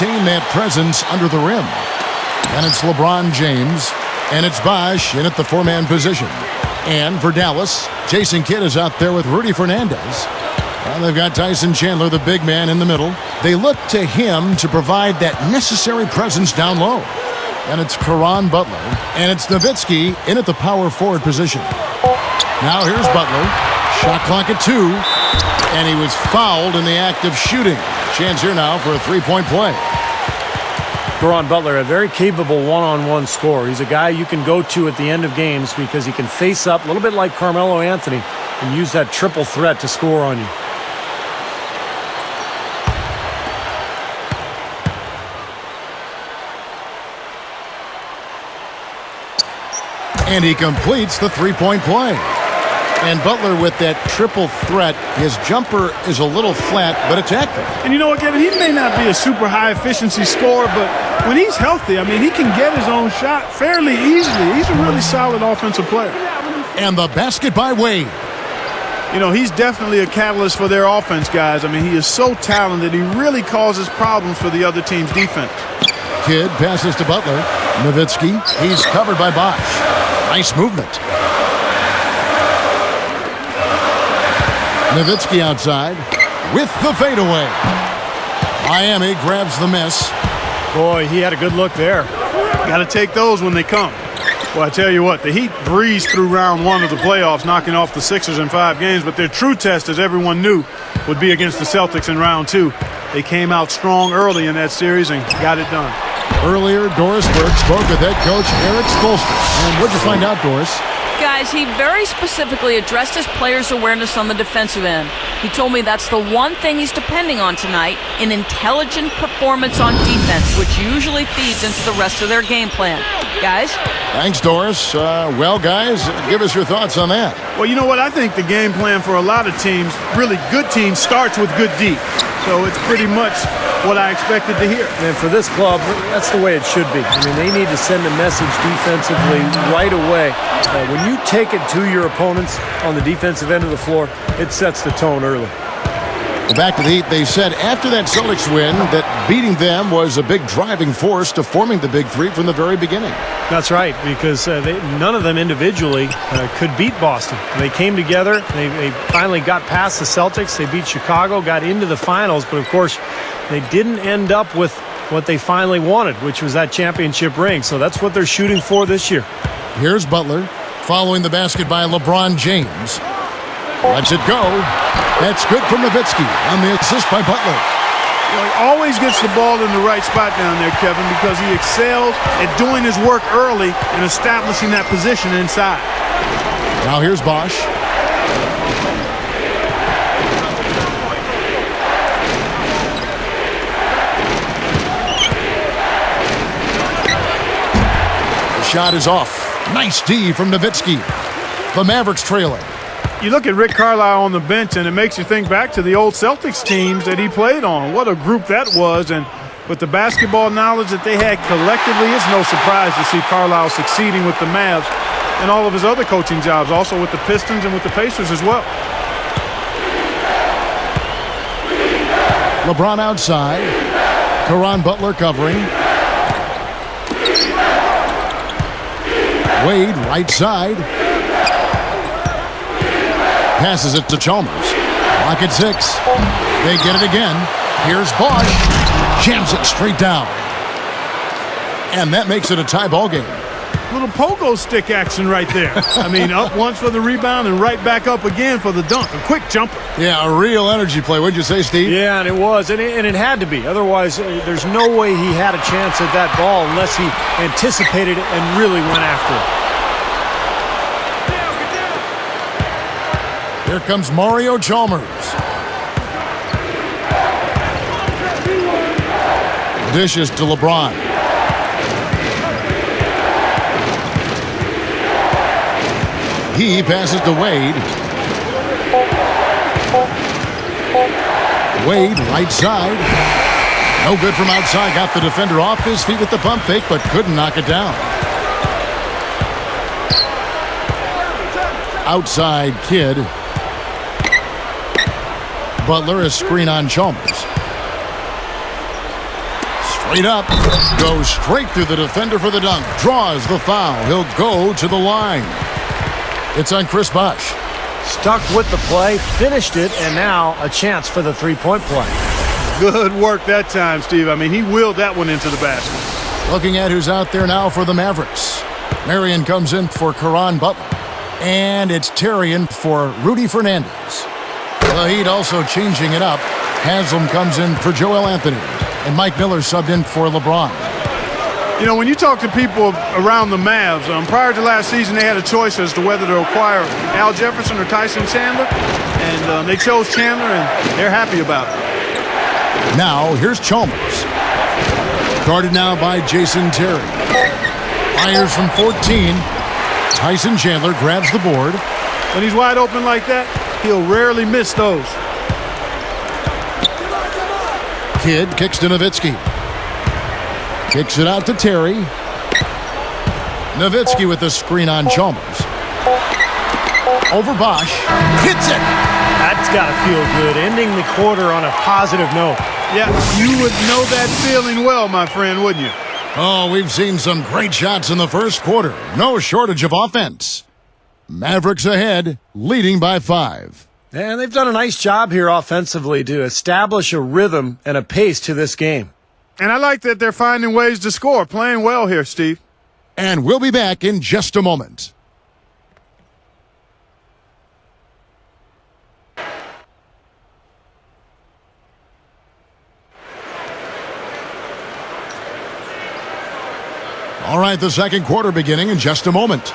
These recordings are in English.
maintain that presence under the rim. And it's LeBron James, and it's Bosh in at the four-man position. And for Dallas, Jason Kidd is out there with Rudy Fernandez. And they've got Tyson Chandler, the big man, in the middle. They look to him to provide that necessary presence down low. And it's Caron Butler, and it's Nowitzki in at the power forward position. Now here's Butler. Shot clock at 2, and he was fouled in the act of shooting. Chance here now for a three-point play. Caron Butler, a very capable one-on-one scorer. He's a guy you can go to at the end of games because he can face up a little bit like Carmelo Anthony and use that triple threat to score on you. And he completes the three-point play. And Butler with that triple threat, his jumper is a little flat, but it's accurate. And you know what, Kevin? He may not be a super high-efficiency scorer, but when he's healthy, I mean, he can get his own shot fairly easily. He's a really solid offensive player. And the basket by Wade. You know, he's definitely a catalyst for their offense, guys. I mean, he is so talented. He really causes problems for the other team's defense. Kidd passes to Butler. Nowitzki, he's covered by Bosh. Nice movement. Nowitzki outside with the fadeaway. Miami grabs the miss. Boy, he had a good look there. Got to take those when they come. Well, I tell you what, the Heat breezed through round 1 of the playoffs, knocking off the Sixers in 5 games, but their true test, as everyone knew, would be against the Celtics in round 2. They came out strong early in that series and got it done. Earlier, Doris Burke spoke with head coach Eric Spoelstra. And what'd you find out, Doris? Guys, he very specifically addressed his players' awareness on the defensive end. He told me that's the one thing he's depending on tonight, an intelligent performance on defense, which usually feeds into the rest of their game plan. Guys? Thanks, Doris. Well, guys, give us your thoughts on that. Well, you know what? I think the game plan for a lot of teams, really good teams, starts with good D. So it's pretty much what I expected to hear. And for this club, that's the way it should be. I mean, they need to send a message defensively right away. When you take it to your opponents on the defensive end of the floor, it sets the tone early. Back to the Heat, they said after that Celtics win that beating them was a big driving force to forming the Big Three from the very beginning. That's right, because none of them individually could beat Boston. They came together. They finally got past the Celtics. They beat Chicago, got into the finals, but of course they didn't end up with what they finally wanted, which was that championship ring. So that's what they're shooting for this year. Here's Butler following the basket by LeBron James. Lets it go. That's good from Nowitzki on the assist by Butler. You know, he always gets the ball in the right spot down there, Kevin, because he excels at doing his work early and establishing that position inside. Now here's Bosh. The shot is off. Nice D from Nowitzki. The Mavericks trailing. You look at Rick Carlisle on the bench, and it makes you think back to the old Celtics teams that he played on. What a group that was, and with the basketball knowledge that they had collectively, it's no surprise to see Carlisle succeeding with the Mavs and all of his other coaching jobs, also with the Pistons and with the Pacers as well. LeBron outside. Caron Butler covering. Wade right side. Passes it to Chalmers. Clock at 6. They get it again. Here's Bosh. Jams it straight down. And that makes it a tie ball game. Little pogo stick action right there. I mean, up once for the rebound and right back up again for the dunk. A quick jumper. Yeah, a real energy play. What'd you say, Steve? Yeah, and it was. And it had to be. Otherwise, there's no way he had a chance at that ball unless he anticipated it and really went after it. Here comes Mario Chalmers. Dishes to LeBron. He passes to Wade. Wade, right side. No good from outside. Got the defender off his feet with the pump fake, but couldn't knock it down. Outside Kidd. Butler, a screen on Chalmers. Straight up. Goes straight through the defender for the dunk. Draws the foul. He'll go to the line. It's on Chris Bosh. Stuck with the play, finished it, and now a chance for the three-point play. Good work that time, Steve. I mean, he wheeled that one into the basket. Looking at who's out there now for the Mavericks. Marion comes in for Caron Butler. And it's Terrian for Rudy Fernandez. The Heat also changing it up. Haslam comes in for Joel Anthony. And Mike Miller subbed in for LeBron. You know, when you talk to people around the Mavs, prior to last season, they had a choice as to whether to acquire Al Jefferson or Tyson Chandler. And they chose Chandler, and they're happy about it. Now, here's Chalmers. Guarded now by Jason Terry. Fires from 14. Tyson Chandler grabs the board. When he's wide open like that, he'll rarely miss those. Kidd kicks to Nowitzki. Kicks it out to Terry. Nowitzki with the screen on Chalmers. Over Bosh. Hits it! That's got to feel good, ending the quarter on a positive note. Yeah, you would know that feeling well, my friend, wouldn't you? Oh, we've seen some great shots in the first quarter. No shortage of offense. Mavericks ahead, leading by 5. And they've done a nice job here offensively to establish a rhythm and a pace to this game. And I like that they're finding ways to score. Playing well here, Steve. And we'll be back in just a moment. All right, the second quarter beginning in just a moment.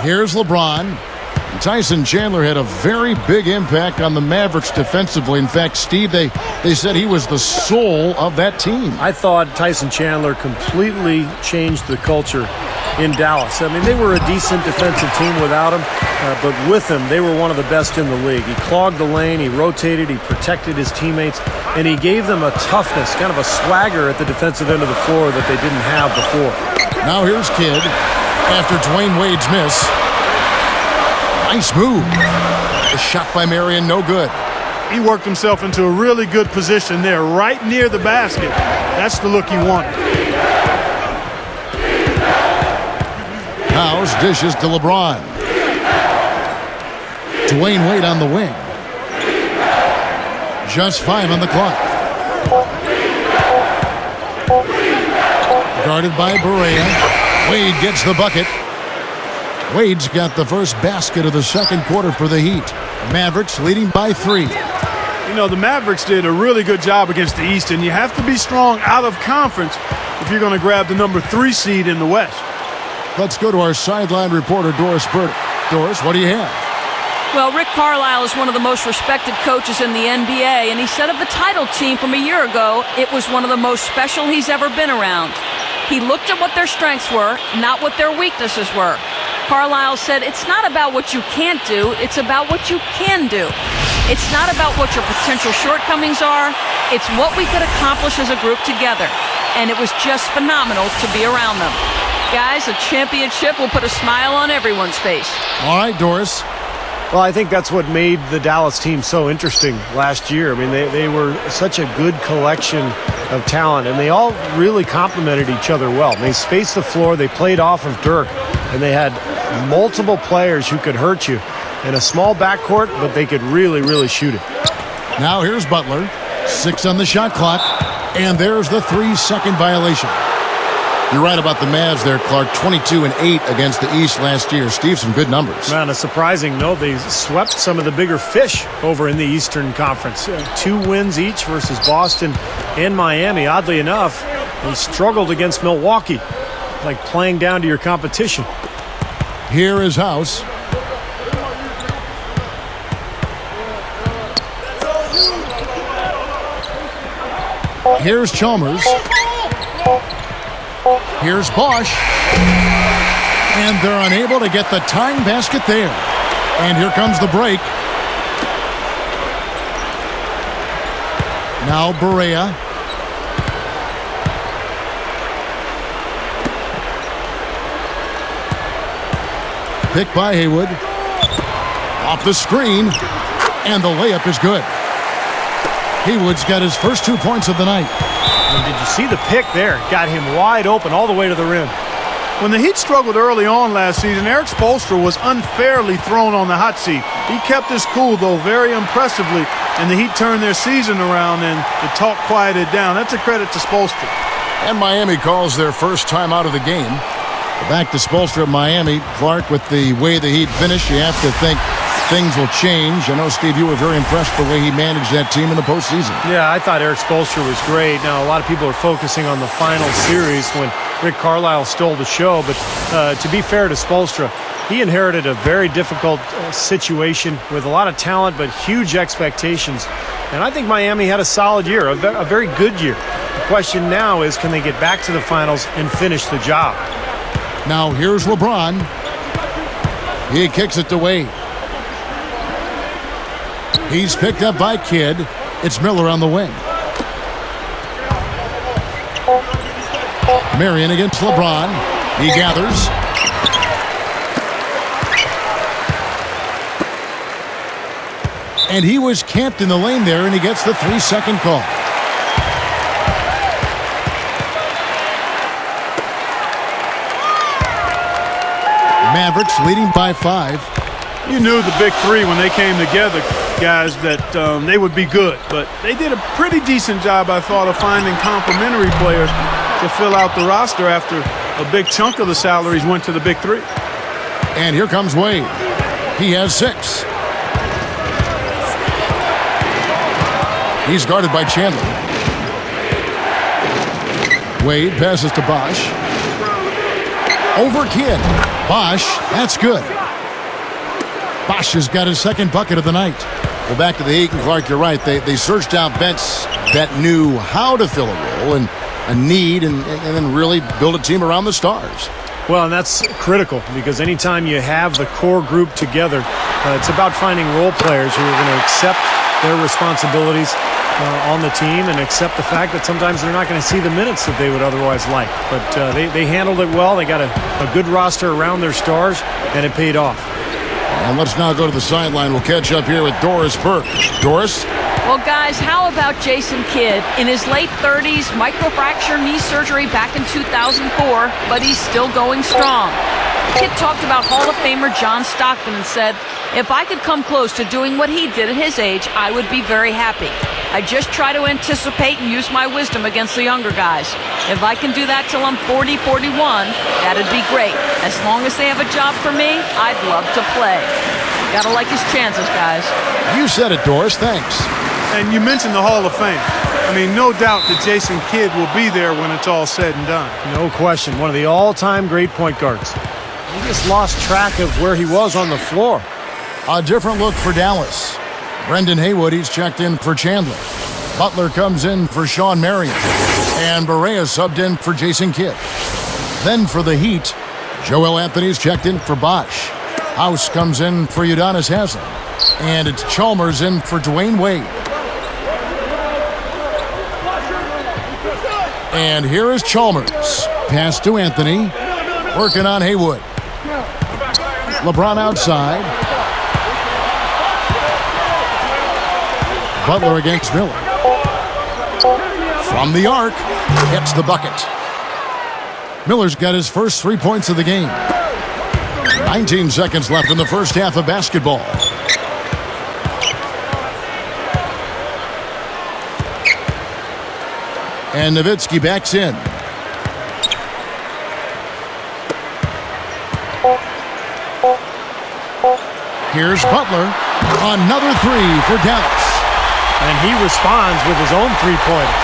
Here's LeBron. Tyson Chandler had a very big impact on the Mavericks defensively. In fact, Steve, they said he was the soul of that team. I thought Tyson Chandler completely changed the culture in Dallas. I mean, they were a decent defensive team without him, but with him, they were one of the best in the league. He clogged the lane, he rotated, he protected his teammates, and he gave them a toughness, kind of a swagger at the defensive end of the floor that they didn't have before. Now here's Kidd after Dwayne Wade's miss. Nice move. The shot by Marion, no good. He worked himself into a really good position there, right near the basket. That's the look he wanted. House dishes to LeBron. Dwayne Wade on the wing. Just 5 on the clock. Guarded by Barea. Wade gets the bucket. Wade's got the first basket of the second quarter for the Heat. Mavericks leading by 3. You know, the Mavericks did a really good job against the East, and you have to be strong out of conference if you're going to grab the number 3 seed in the West. Let's go to our sideline reporter, Doris Burdick. Doris, what do you have? Well, Rick Carlisle is one of the most respected coaches in the NBA, and he said of the title team from a year ago, it was one of the most special he's ever been around. He looked at what their strengths were, not what their weaknesses were. Carlisle said, it's not about what you can't do, it's about what you can do. It's not about what your potential shortcomings are, it's what we could accomplish as a group together. And it was just phenomenal to be around them. Guys, a championship will put a smile on everyone's face. All right, Doris. Well, I think that's what made the Dallas team so interesting last year. I mean, they were such a good collection of talent, and they all really complemented each other well. They spaced the floor, they played off of Dirk, and they had multiple players who could hurt you in a small backcourt, but they could really, really shoot it. Now here's Butler. 6 on the shot clock, and there's the 3-second violation. You're right about the Mavs there, Clark. 22-8 against the East last year. Steve, some good numbers. Man, a surprising note, they swept some of the bigger fish over in the Eastern Conference. 2 wins each versus Boston and Miami. Oddly enough, they struggled against Milwaukee, like playing down to your competition. Here is House. Here's Chalmers. Here's Bosh. And they're unable to get the tying basket there. And here comes the break. Now Barea. pick by Haywood. Off the screen, and the layup is good. Haywood's got his first 2 points of the night. And did you see the pick there? Got him wide open all the way to the rim. When the Heat struggled early on last season, Eric Spoelstra was unfairly thrown on the hot seat. He kept his cool, though, very impressively, and the Heat turned their season around and the talk quieted down. That's a credit to Spoelstra. And Miami calls their first time out of the game. Back to Spoelstra at Miami. Clark, with the way the Heat finished, you have to think things will change. I know, Steve, you were very impressed with the way he managed that team in the postseason. Yeah, I thought Eric Spoelstra was great. Now, a lot of people are focusing on the final series when Rick Carlisle stole the show, but to be fair to Spoelstra, he inherited a very difficult situation with a lot of talent but huge expectations. And I think Miami had a solid year, a very good year. The question now is, can they get back to the finals and finish the job? Now here's LeBron. He kicks it to Wade. He's picked up by Kidd. It's Miller on the wing. Marion against LeBron. He gathers. And he was camped in the lane there, and he gets the 3-second call. Mavericks leading by 5. You knew the big three when they came together, guys, that they would be good. But they did a pretty decent job, I thought, of finding complementary players to fill out the roster after a big chunk of the salaries went to the big three. And here comes Wade. He has 6. He's guarded by Chandler. Wade passes to Bosch. Over Kidd. Bosch, that's good. Bosch has got his second bucket of the night. Well, back to the Heat, and Clark, you're right. They searched out vets that knew how to fill a role and a need and then really build a team around the stars. Well, and that's critical because anytime you have the core group together, it's about finding role players who are going to accept their responsibilities on the team and accept the fact that sometimes they're not going to see the minutes that they would otherwise like. But they handled it well. They got a good roster around their stars, and it paid off. And let's now go to the sideline. We'll catch up here with Doris Burke. Doris? Well, guys, how about Jason Kidd? In his late 30s, microfracture knee surgery back in 2004, but he's still going strong. Kidd talked about Hall of Famer John Stockton and said, "If I could come close to doing what he did at his age, I would be very happy. I just try to anticipate and use my wisdom against the younger guys. If I can do that till I'm 40, 41, that'd be great. As long as they have a job for me, I'd love to play." Gotta like his chances, guys. You said it, Doris. Thanks. And you mentioned the Hall of Fame. I mean, no doubt that Jason Kidd will be there when it's all said and done. No question. One of the all-time great point guards. He just lost track of where he was on the floor. A different look for Dallas. Brendan Haywood, he's checked in for Chandler. Butler comes in for Sean Marion. And Barea subbed in for Jason Kidd. Then for the Heat, Joel Anthony's checked in for Bosch. House comes in for Udonis Haslem. And it's Chalmers in for Dwayne Wade. And here is Chalmers. Pass to Anthony. Working on Haywood. LeBron outside. Butler against Miller. From the arc, hits the bucket. Miller's got his first 3 points of the game. 19 seconds left in the first half of basketball. And Nowitzki backs in. Here's Butler. Another 3 for Dallas. And he responds with his own three-pointer.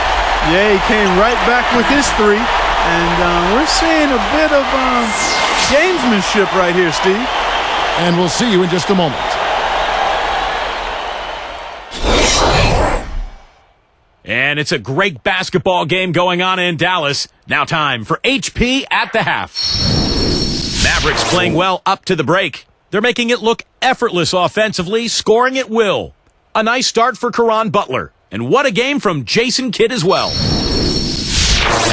Yeah, he came right back with his 3. And we're seeing a bit of gamesmanship right here, Steve. And we'll see you in just a moment. And it's a great basketball game going on in Dallas. Now time for HP at the half. Mavericks playing well up to the break. They're making it look effortless offensively, scoring at will. A nice start for Caron Butler. And what a game from Jason Kidd as well.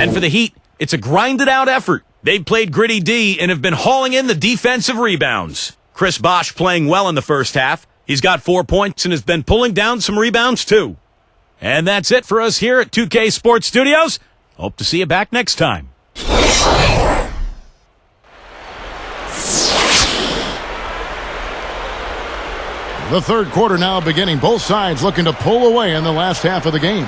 And for the Heat, it's a grinded-out effort. They've played gritty D and have been hauling in the defensive rebounds. Chris Bosh playing well in the first half. He's got 4 points and has been pulling down some rebounds too. And that's it for us here at 2K Sports Studios. Hope to see you back next time. The third quarter now beginning. Both sides looking to pull away in the last half of the game.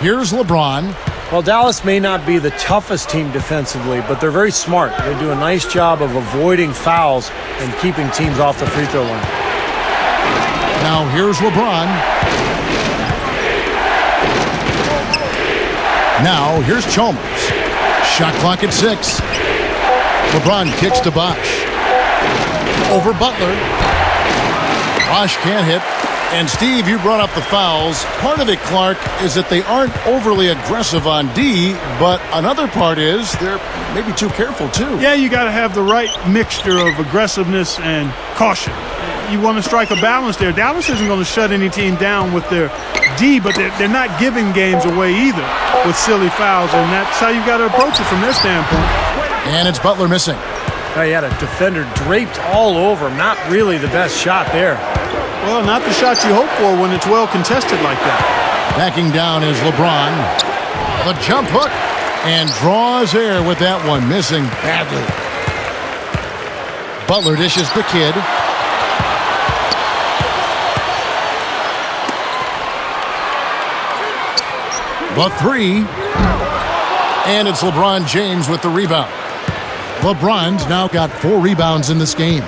Here's LeBron. Well, Dallas may not be the toughest team defensively, but they're very smart. They do a nice job of avoiding fouls and keeping teams off the free throw line. Now here's LeBron. Now here's Chalmers. Shot clock at 6. LeBron kicks to Bosh. Over Butler. Bosh can't hit. And Steve, you brought up the fouls. Part of it, Clark, is that they aren't overly aggressive on D, but another part is they're maybe too careful too. Yeah, you got to have the right mixture of aggressiveness and caution. You want to strike a balance there. Dallas isn't going to shut any team down with their D, but they're not giving games away either with silly fouls, and that's how you've got to approach it from their standpoint. And it's Butler missing. He had a defender draped all over him. Not really the best shot there. Well, not the shot you hope for when it's well contested like that. Backing down is LeBron. The jump hook. And draws air with that one. Missing badly. Butler dishes the kid. The three. And it's LeBron James with the rebound. LeBron's now got 4 rebounds in this game.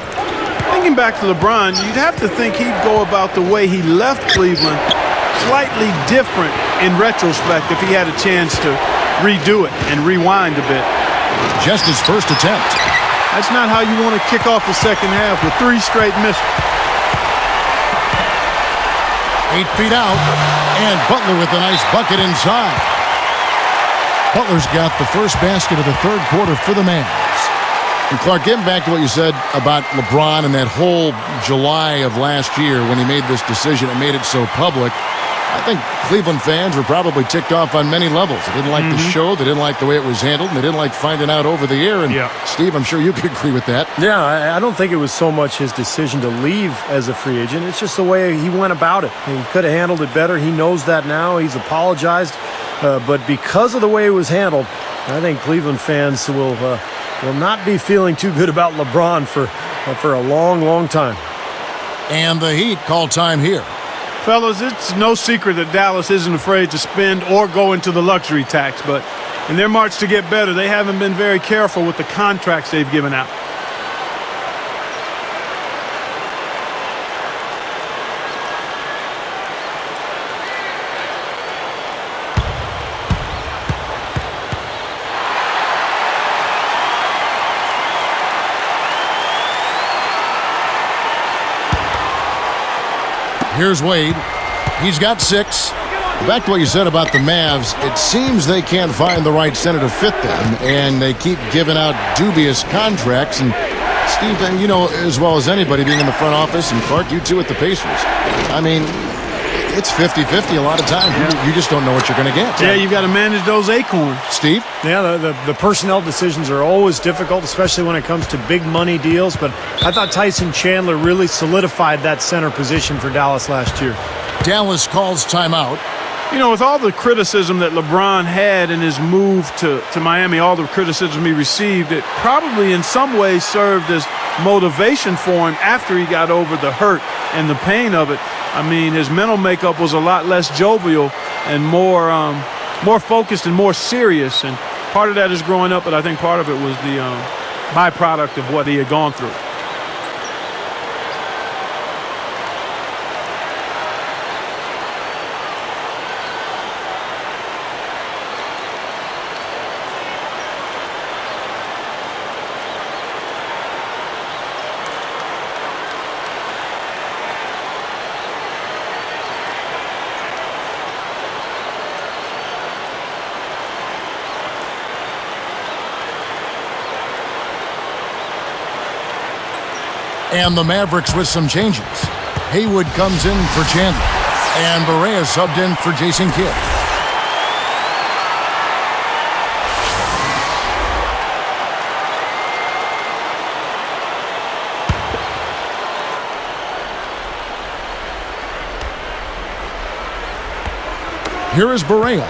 Thinking back to LeBron, you'd have to think he'd go about the way he left Cleveland slightly different in retrospect if he had a chance to redo it and rewind a bit. Just his first attempt. That's not how you want to kick off the second half with 3 straight misses. 8 feet out, and Butler with a nice bucket inside. Butler's got the first basket of the third quarter for the Mavs. And Clark, getting back to what you said about LeBron and that whole July of last year when he made this decision and made it so public, I think Cleveland fans were probably ticked off on many levels. They didn't like the show, they didn't like the way it was handled, and they didn't like finding out over the air. And Steve, I'm sure you could agree with that. Yeah, I don't think it was so much his decision to leave as a free agent. It's just the way he went about it. He could have handled it better. He knows that now. He's apologized. But because of the way it was handled, I think Cleveland fans will not be feeling too good about LeBron for a long, long time. And the Heat call time here. Fellas, it's no secret that Dallas isn't afraid to spend or go into the luxury tax, but in their march to get better, they haven't been very careful with the contracts they've given out. Here's Wade. He's got 6. Back to what you said about the Mavs, it seems they can't find the right center to fit them, and they keep giving out dubious contracts. And Steve, you know as well as anybody being in the front office, and Clark, you too at the Pacers. I mean, it's 50-50 a lot of times. You just don't know what you're going to get. Yeah, you've got to manage those acorns. Steve? Yeah, the personnel decisions are always difficult, especially when it comes to big money deals. But I thought Tyson Chandler really solidified that center position for Dallas last year. Dallas calls timeout. You know, with all the criticism that LeBron had in his move to Miami, all the criticism he received, it probably in some ways served as motivation for him after he got over the hurt and the pain of it. I mean, his mental makeup was a lot less jovial and more focused and more serious. And part of that is growing up, but I think part of it was the byproduct of what he had gone through. And the Mavericks with some changes. Haywood comes in for Chandler. And Berea subbed in for Jason Kidd. Here is Berea.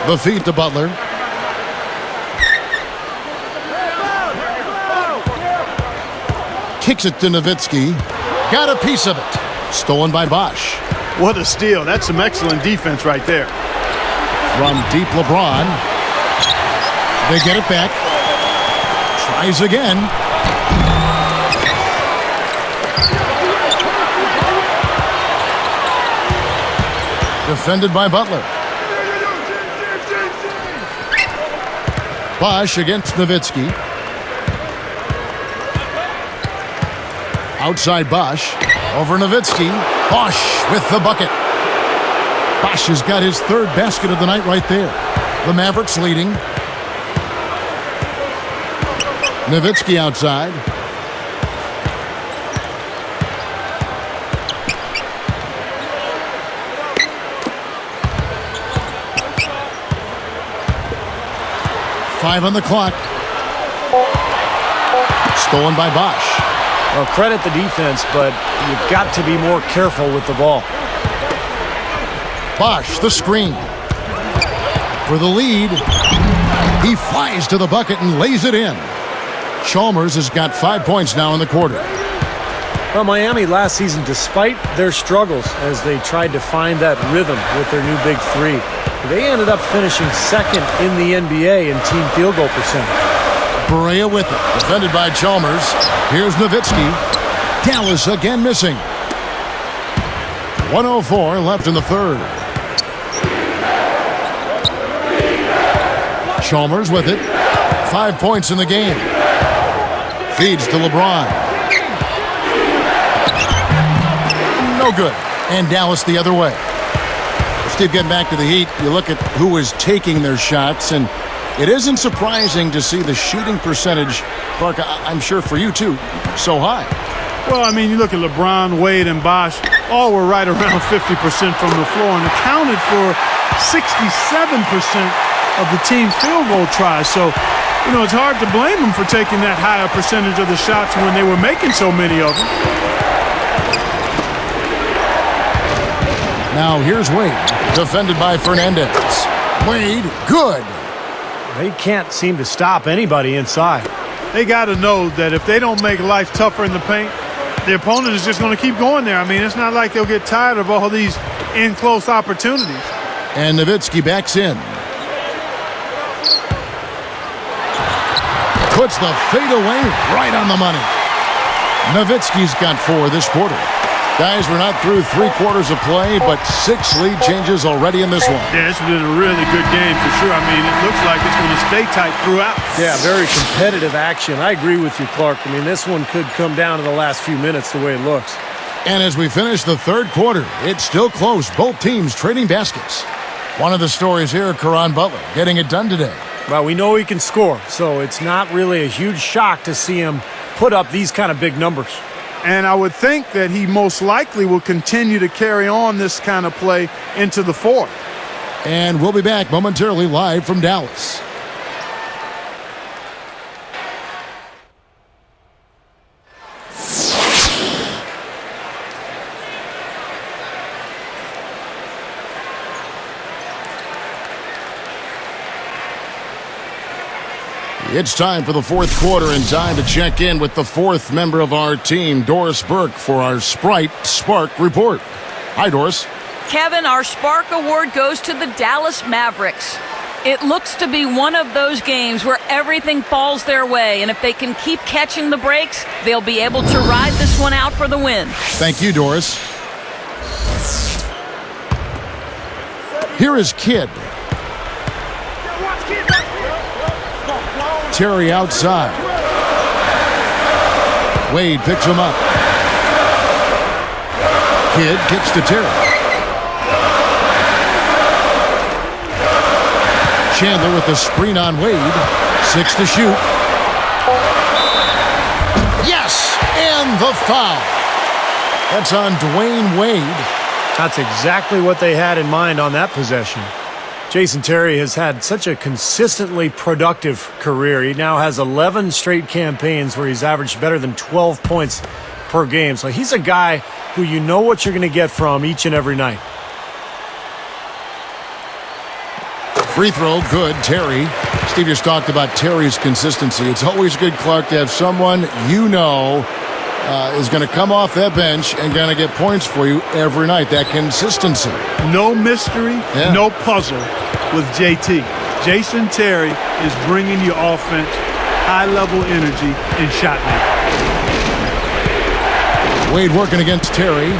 The feed to Butler. Kicks it to Nowitzki. Got a piece of it. Stolen by Bosch. What a steal. That's some excellent defense right there. From deep LeBron. They get it back. Tries again. Defended by Butler. Bosch against Nowitzki. Outside Bosch. Over Nowitzki. Bosch with the bucket. Bosch has got his third basket of the night right there. The Mavericks leading. Nowitzki outside. Five on the clock. Stolen by Bosch. Well, credit the defense, but you've got to be more careful with the ball. Bosch, the screen. For the lead. He flies to the bucket and lays it in. Chalmers has got 5 points now in the quarter. Well, Miami last season, despite their struggles as they tried to find that rhythm with their new big three, they ended up finishing second in the NBA in team field goal percentage. Berea with it. Defended by Chalmers. Here's Nowitzki. Dallas again missing. 1:04 left in the third. Chalmers with it. 5 points in the game. Feeds to LeBron. No good. And Dallas the other way. Steve, getting back to the Heat, you look at who is taking their shots, and it isn't surprising to see the shooting percentage, Clark, I'm sure for you too, so high. Well, I mean, you look at LeBron, Wade, and Bosch, all were right around 50% from the floor and accounted for 67% of the team field goal tries. So, you know, it's hard to blame them for taking that higher percentage of the shots when they were making so many of them. Now here's Wade, defended by Fernandez. Wade, good. They can't seem to stop anybody inside. They got to know that if they don't make life tougher in the paint, the opponent is just going to keep going there. I mean, it's not like they'll get tired of all these in-close opportunities. And Nowitzki backs in. Puts the fadeaway right on the money. Nowitzki's got 4 this quarter. Guys, we're not through 3 quarters of play, but 6 lead changes already in this one. Yeah, it's been a really good game for sure. I mean, it looks like it's going to stay tight throughout. Yeah, very competitive action. I agree with you, Clark. I mean, this one could come down to the last few minutes the way it looks. And as we finish the third quarter, it's still close. Both teams trading baskets. One of the stories here, Caron Butler getting it done today. Well, we know he can score, so it's not really a huge shock to see him put up these kind of big numbers. And I would think that he most likely will continue to carry on this kind of play into the fourth. And we'll be back momentarily live from Dallas. It's time for the fourth quarter and time to check in with the fourth member of our team, Doris Burke, for our Sprite Spark Report. Hi, Doris. Kevin, our Spark Award goes to the Dallas Mavericks. It looks to be one of those games where everything falls their way, and if they can keep catching the breaks, they'll be able to ride this one out for the win. Thank you, Doris. Here is Kidd. Terry outside. Wade picks him up. Kidd kicks to Terry. Chandler with the screen on Wade. 6 to shoot. And the foul. That's on Dwayne Wade. That's exactly what they had in mind on that possession. Jason Terry has had such a consistently productive career. He now has 11 straight campaigns where he's averaged better than 12 points per game. So he's a guy who you know what you're going to get from each and every night. Free throw, good. Terry. Steve just talked about Terry's consistency. It's always good, Clark, to have someone you know is going to come off that bench and going to get points for you every night. That consistency. No mystery, no puzzle with JT. Jason Terry is bringing you offense, high-level energy, and shot making. Wade working against Terry.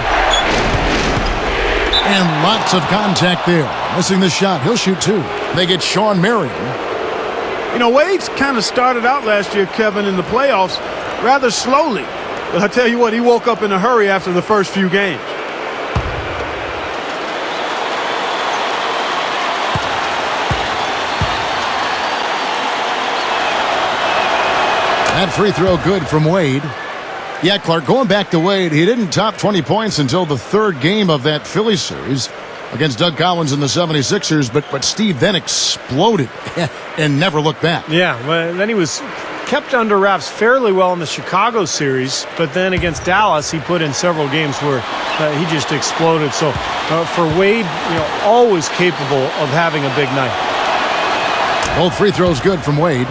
And lots of contact there. Missing the shot. He'll shoot two. They get Sean Marion. You know, Wade's kind of started out last year, Kevin, in the playoffs rather slowly. But I tell you what, he woke up in a hurry after the first few games. That free throw good from Wade. Yeah, Clark, going back to Wade, he didn't top 20 points until the third game of that Phillies series against Doug Collins and the 76ers, but Steve then exploded and never looked back. Yeah, well, then he was kept under wraps fairly well in the Chicago series, but then against Dallas, he put in several games where he just exploded. So for Wade, always capable of having a big night. Both free throws good from Wade.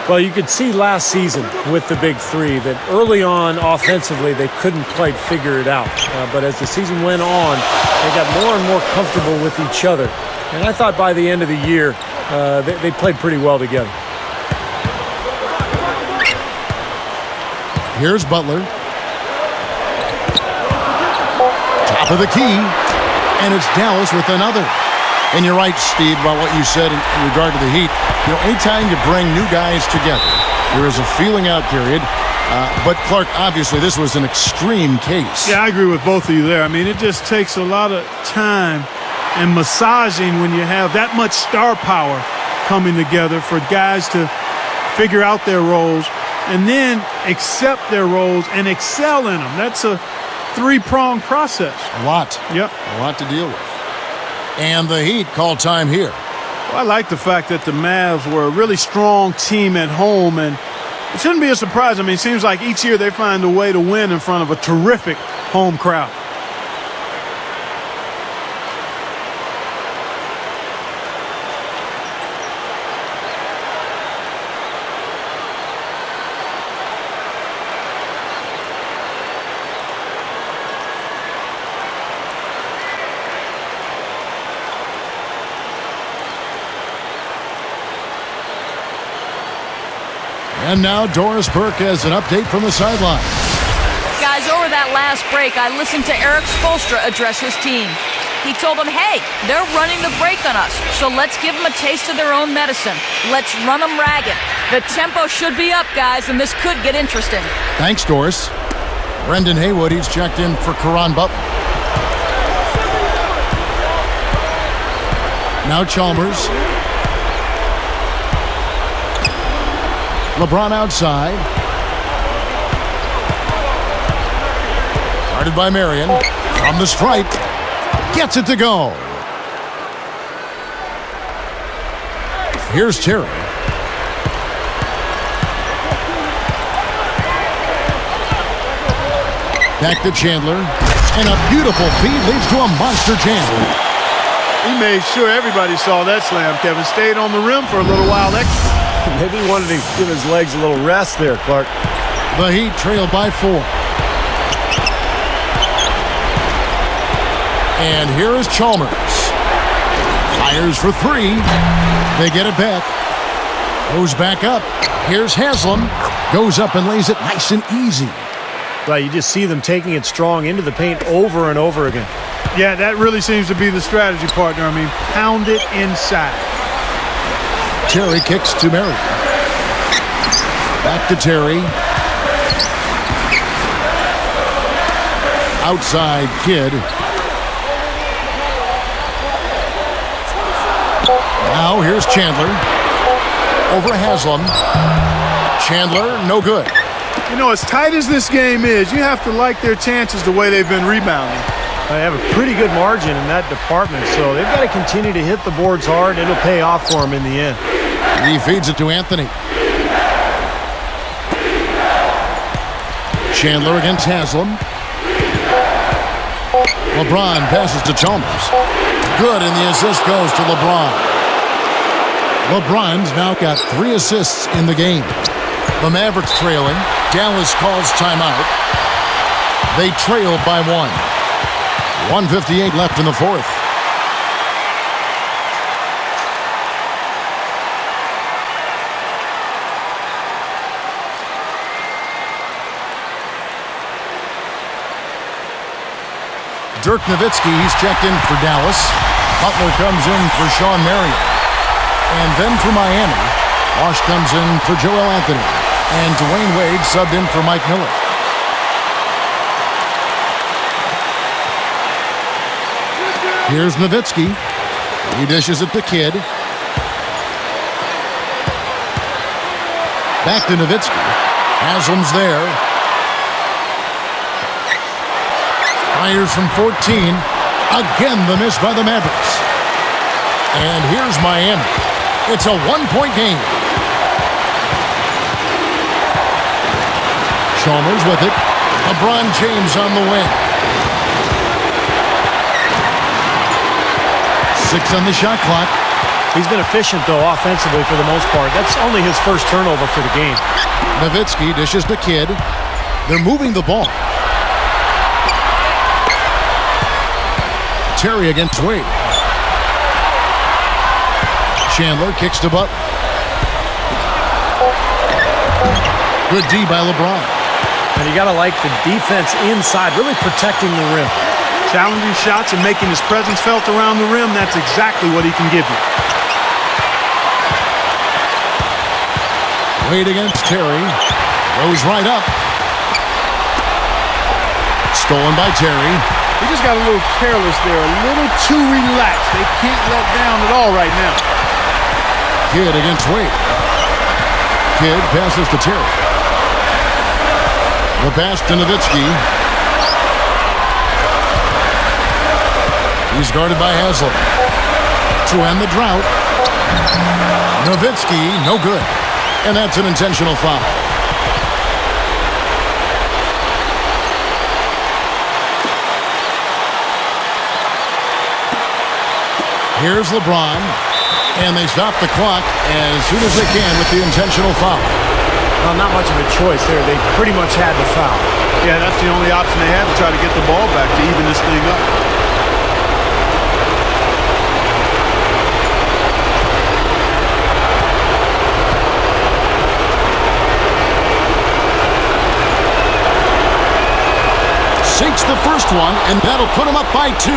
Well, you could see last season with the big three that early on offensively they couldn't quite figure it out. But as the season went on, they got more and more comfortable with each other. And I thought by the end of the year, they played pretty well together. Here's Butler. Top of the key. And it's Dallas with another. And you're right, Steve, about what you said in regard to the Heat. Anytime you bring new guys together, there is a feeling out period. But, Clark, obviously this was an extreme case. Yeah, I agree with both of you there. I mean, it just takes a lot of time and massaging when you have that much star power coming together for guys to figure out their roles and then accept their roles and excel in them. That's a three-pronged process. A lot. Yep. A lot to deal with. And the Heat call time here. Well, I like the fact that the Mavs were a really strong team at home, and it shouldn't be a surprise. I mean, it seems like each year they find a way to win in front of a terrific home crowd. And now Doris Burke has an update from the sideline. Guys, over that last break, I listened to Eric Spoelstra address his team. He told them, hey, they're running the break on us, so let's give them a taste of their own medicine. Let's run them ragged. The tempo should be up, guys, and this could get interesting. Thanks, Doris. Brendan Haywood, he's checked in for Caron Butler. Now Chalmers. LeBron outside. Guarded by Marion. From the stripe. Gets it to go. Here's Terry. Back to Chandler. And a beautiful feed leads to a monster jam. He made sure everybody saw that slam, Kevin. Stayed on the rim for a little while extra. Maybe he wanted to give his legs a little rest there, Clark. The Heat trail by 4. And here is Chalmers. Fires for 3. They get it back. Goes back up. Here's Haslam. Goes up and lays it nice and easy. Well, you just see them taking it strong into the paint over and over again. Yeah, that really seems to be the strategy, partner. I mean, pound it inside. Terry kicks to Marion. Back to Terry. Outside Kidd. Now here's Chandler. Over Haslam. Chandler, no good. You know, as tight as this game is, you have to like their chances the way they've been rebounding. They have a pretty good margin in that department, so they've got to continue to hit the boards hard. It'll pay off for them in the end. He feeds it to Anthony. Chandler against Haslam. LeBron passes to Chalmers. Good, and the assist goes to LeBron. LeBron's now got 3 assists in the game. The Mavericks trailing. Dallas calls timeout. They trail by 1. 1:58 left in the fourth. Dirk Nowitzki, he's checked in for Dallas. Butler comes in for Sean Marion. And then for Miami, Wash comes in for Joel Anthony. And Dwayne Wade subbed in for Mike Miller. Here's Nowitzki. He dishes it to Kidd. Back to Nowitzki. Haslam's there. Fires from 14. Again, the miss by the Mavericks. And here's Miami. It's a 1-point game. Chalmers with it. LeBron James on the wing. 6 on the shot clock. He's been efficient, though, offensively for the most part. That's only his first turnover for the game. Nowitzki dishes to Kidd. They're moving the ball. Terry against Wade. Chandler kicks to Butler. Good D by LeBron. And you got to like the defense inside, really protecting the rim. Challenging shots and making his presence felt around the rim, that's exactly what he can give you. Wade against Terry. Goes right up. Stolen by Terry. He just got a little careless there, a little too relaxed. They can't let down at all right now. Kidd against Wade. Kidd passes to Terry. The pass to Nowitzki. He's guarded by Haslam. To end the drought. Nowitzki, no good. And that's an intentional foul. Here's LeBron. And they stop the clock as soon as they can with the intentional foul. Well, not much of a choice there. They pretty much had the foul. Yeah, that's the only option they had to try to get the ball back to even this thing up. Sinks the first one, and that'll put him up by 2.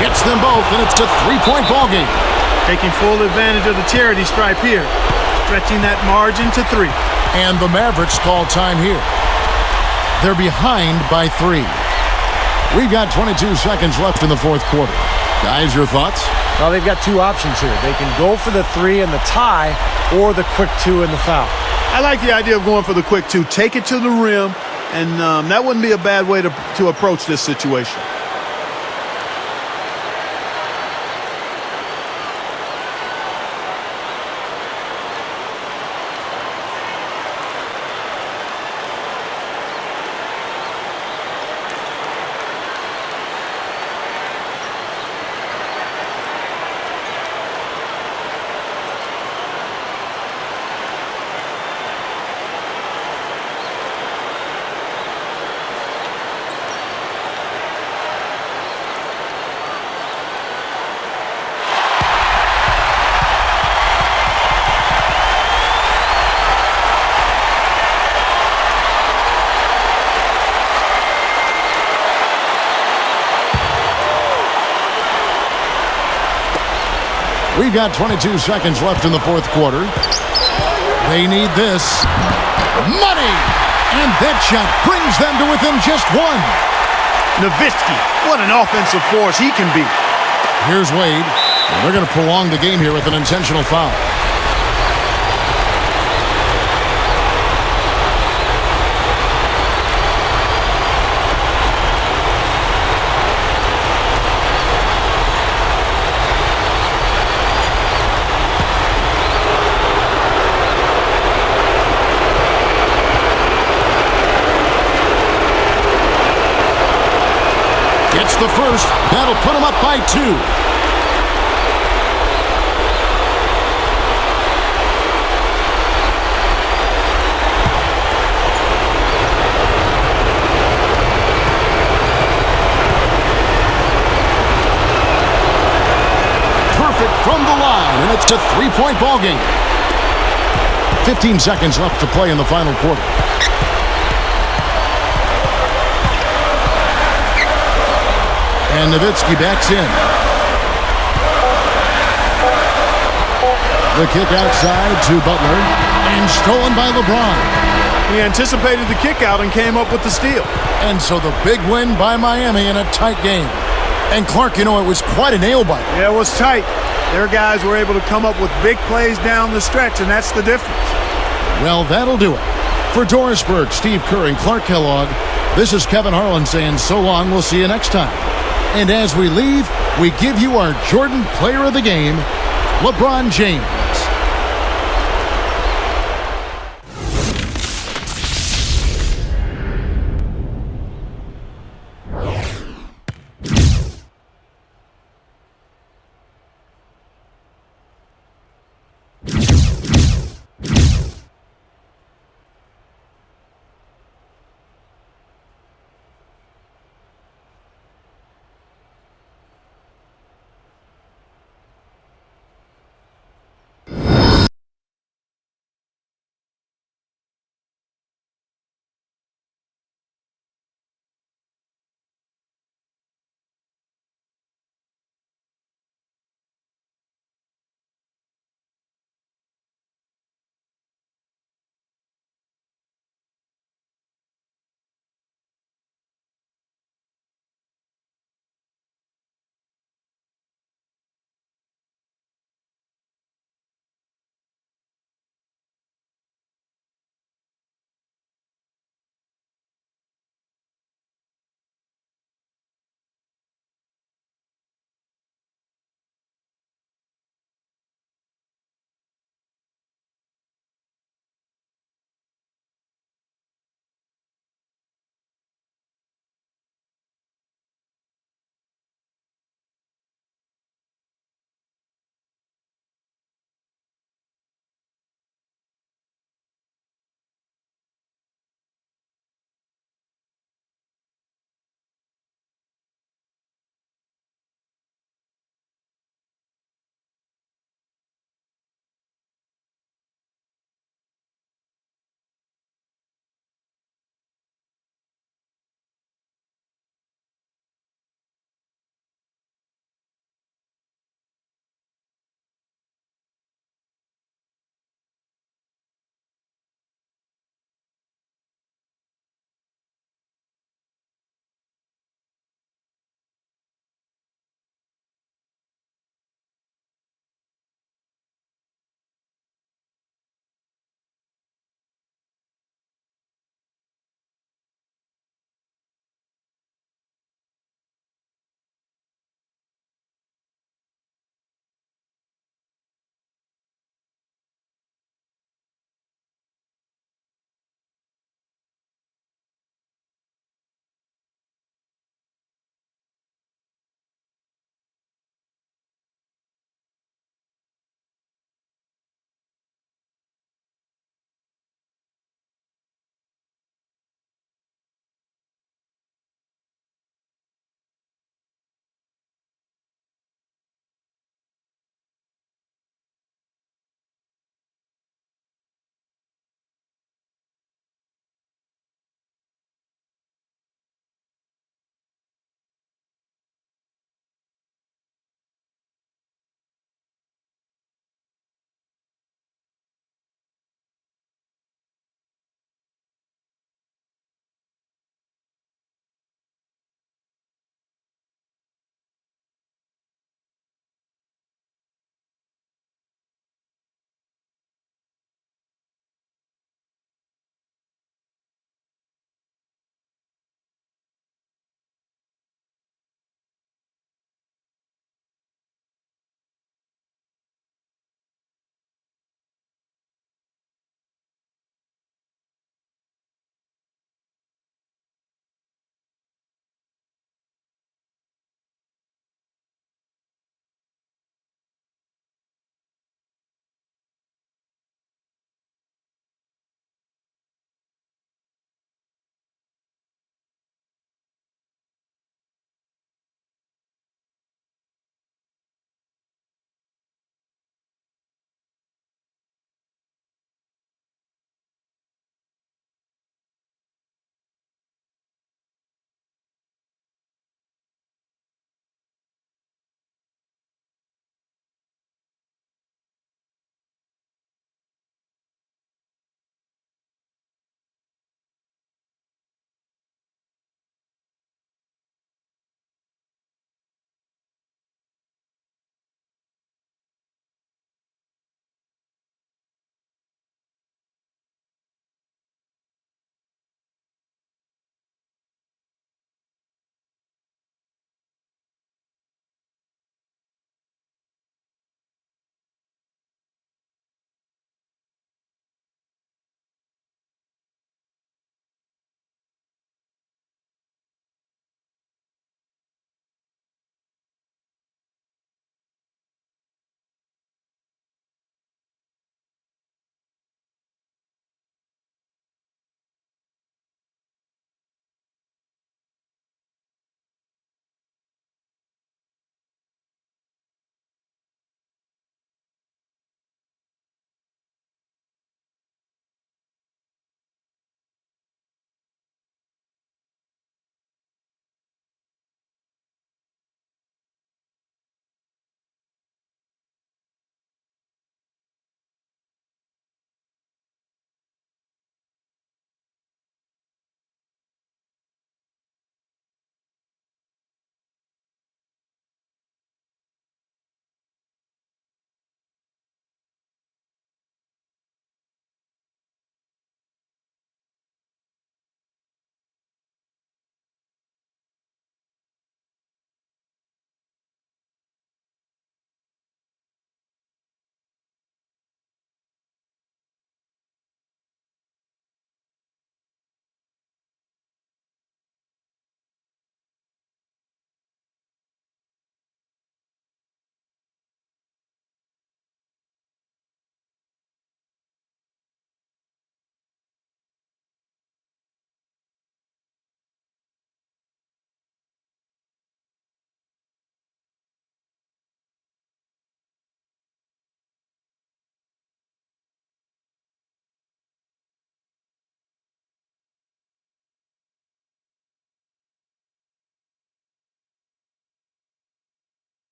Gets them both, and it's a 3-point ball game. Taking full advantage of the charity stripe here. Stretching that margin to 3. And the Mavericks call time here. They're behind by 3. We've got 22 seconds left in the fourth quarter. Guys, your thoughts? Well, they've got 2 options here. They can go for the 3 and the tie, or the quick 2 and the foul. I like the idea of going for the quick 2. Take it to the rim, and that wouldn't be a bad way to approach this situation. We've got 22 seconds left in the fourth quarter. They need this. Money! And that shot brings them to within just 1. Nowitzki, what an offensive force he can be. Here's Wade. And they're going to prolong the game here with an intentional foul. Gets the first. That'll put him up by 2. Perfect from the line, and it's a 3-point ball game. 15 seconds left to play in the final quarter. And Nowitzki backs in. The kick outside to Butler. And stolen by LeBron. He anticipated the kick out and came up with the steal. And so the big win by Miami in a tight game. And Clark, you know, it was quite a nail-biter. Yeah, it was tight. Their guys were able to come up with big plays down the stretch, and that's the difference. Well, that'll do it. For Doris Burke, Steve Kerr, and Clark Kellogg, this is Kevin Harlan saying so long. We'll see you next time. And as we leave, we give you our Jordan Player of the Game, LeBron James.